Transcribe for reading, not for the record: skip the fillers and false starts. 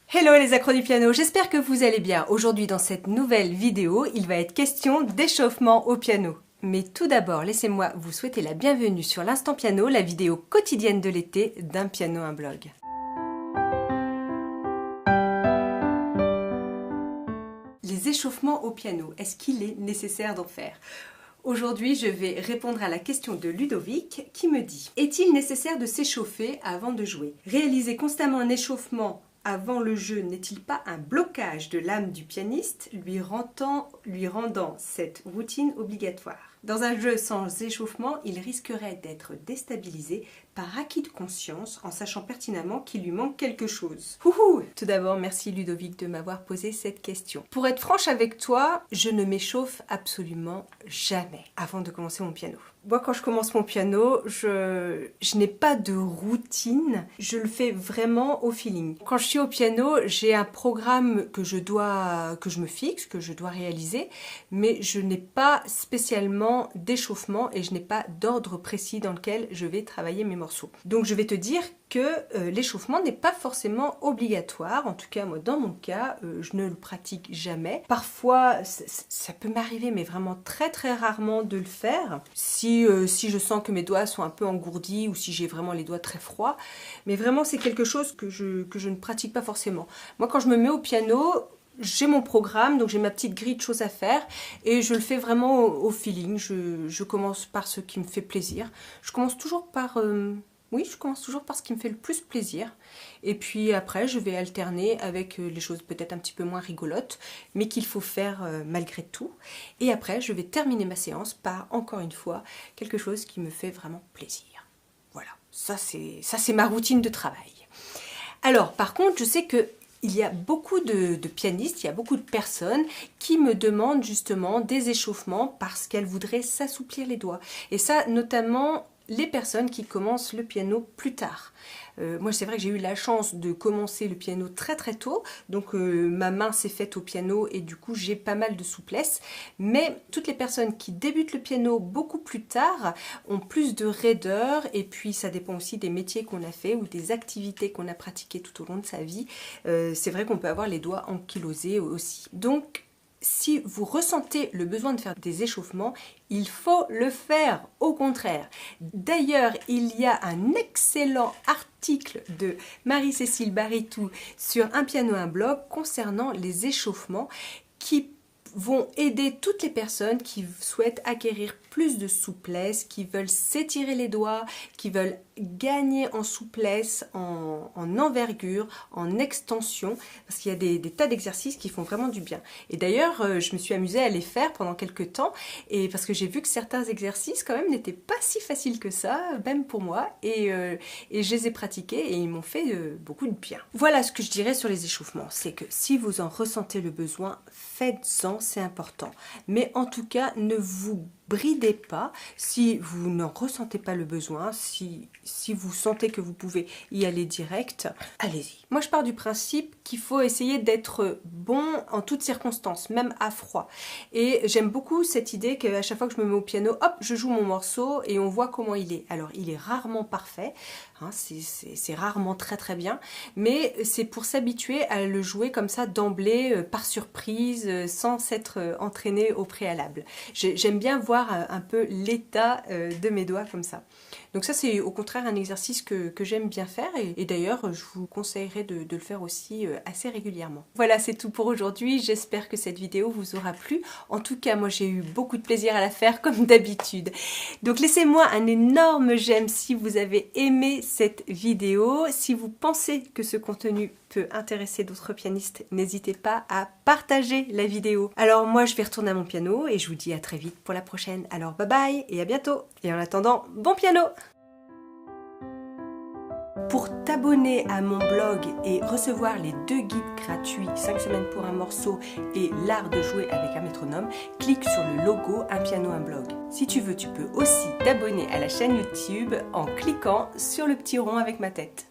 Hello les accros du piano, j'espère que vous allez bien. Aujourd'hui dans cette nouvelle vidéo, il va être question d'échauffement au piano. Mais tout d'abord, laissez-moi vous souhaiter la bienvenue sur l'Instant Piano, la vidéo quotidienne de l'été d'un piano, un blog. Les échauffements au piano, est-ce qu'il est nécessaire d'en faire ? Aujourd'hui, je vais répondre à la question de Ludovic qui me dit: est-il nécessaire de s'échauffer avant de jouer? Réaliser constamment un échauffement avant le jeu n'est-il pas un blocage de l'âme du pianiste, lui rendant cette routine obligatoire? Dans un jeu sans échauffement, il risquerait d'être déstabilisé par acquis de conscience en sachant pertinemment qu'il lui manque quelque chose. Ouhou! Tout d'abord, merci Ludovic de m'avoir posé cette question. Pour être franche avec toi, je ne m'échauffe absolument jamais avant de commencer mon piano. Moi, quand je commence mon piano, je n'ai pas de routine, je le fais vraiment au feeling. Quand je suis au piano, j'ai un programme que je me fixe, que je dois réaliser, mais je n'ai pas spécialement d'échauffement et je n'ai pas d'ordre précis dans lequel je vais travailler mes morceaux. Donc je vais te dire que l'échauffement n'est pas forcément obligatoire, en tout cas moi dans mon cas, je ne le pratique jamais. Parfois ça peut m'arriver, mais vraiment très très rarement de le faire, si je sens que mes doigts sont un peu engourdis ou si j'ai vraiment les doigts très froids, mais vraiment c'est quelque chose que je ne pratique pas forcément. Moi quand je me mets au piano, j'ai mon programme, donc j'ai ma petite grille de choses à faire et je le fais vraiment au feeling. Je commence par ce qui me fait plaisir. Je commence toujours par ce qui me fait le plus plaisir. Et puis après, je vais alterner avec les choses peut-être un petit peu moins rigolotes, mais qu'il faut faire malgré tout. Et après, je vais terminer ma séance par, encore une fois, quelque chose qui me fait vraiment plaisir. Voilà, ça c'est ma routine de travail. Alors, par contre, je sais que il y a beaucoup de pianistes, il y a beaucoup de personnes qui me demandent justement des échauffements parce qu'elles voudraient s'assouplir les doigts. Et ça, notamment les personnes qui commencent le piano plus tard. Moi, c'est vrai que j'ai eu la chance de commencer le piano très très tôt, donc ma main s'est faite au piano et du coup j'ai pas mal de souplesse. Mais toutes les personnes qui débutent le piano beaucoup plus tard ont plus de raideur, et puis ça dépend aussi des métiers qu'on a fait ou des activités qu'on a pratiquées tout au long de sa vie. C'est vrai qu'on peut avoir les doigts ankylosés aussi. Donc, si vous ressentez le besoin de faire des échauffements, il faut le faire, au contraire. D'ailleurs, il y a un excellent article de Marie-Cécile Baritou sur Un piano, un blog concernant les échauffements qui vont aider toutes les personnes qui souhaitent acquérir plus de souplesse, qui veulent s'étirer les doigts, qui veulent gagner en souplesse, en envergure, en extension, parce qu'il y a des tas d'exercices qui font vraiment du bien. Et d'ailleurs, je me suis amusée à les faire pendant quelques temps, et parce que j'ai vu que certains exercices quand même n'étaient pas si faciles que ça, même pour moi, et je les ai pratiqués et ils m'ont fait beaucoup de bien. Voilà ce que je dirais sur les échauffements, c'est que si vous en ressentez le besoin, faites-en, c'est important. Mais en tout cas, ne vous bridez pas si vous n'en ressentez pas le besoin, si vous sentez que vous pouvez y aller direct, allez-y. Moi je pars du principe qu'il faut essayer d'être bon en toutes circonstances, même à froid. Et j'aime beaucoup cette idée qu'à chaque fois que je me mets au piano, hop, je joue mon morceau et on voit comment il est. Alors il est rarement parfait, hein, c'est rarement très très bien, mais c'est pour s'habituer à le jouer comme ça d'emblée, par surprise, sans s'être entraîné au préalable. J'aime bien voir un peu l'état de mes doigts comme ça. Donc ça c'est au contraire un exercice que j'aime bien faire, et d'ailleurs je vous conseillerais de le faire aussi assez régulièrement. Voilà, c'est tout pour aujourd'hui, j'espère que cette vidéo vous aura plu. En tout cas moi j'ai eu beaucoup de plaisir à la faire comme d'habitude. Donc laissez-moi un énorme j'aime si vous avez aimé cette vidéo. Si vous pensez que ce contenu peut intéresser d'autres pianistes, n'hésitez pas à partager la vidéo. Alors moi je vais retourner à mon piano et je vous dis à très vite pour la prochaine. Alors bye bye et à bientôt. Et en attendant, bon piano! Pour t'abonner à mon blog et recevoir les 2 guides gratuits, 5 semaines pour un morceau et l'art de jouer avec un métronome, clique sur le logo Un piano, un blog. Si tu veux, tu peux aussi t'abonner à la chaîne YouTube en cliquant sur le petit rond avec ma tête.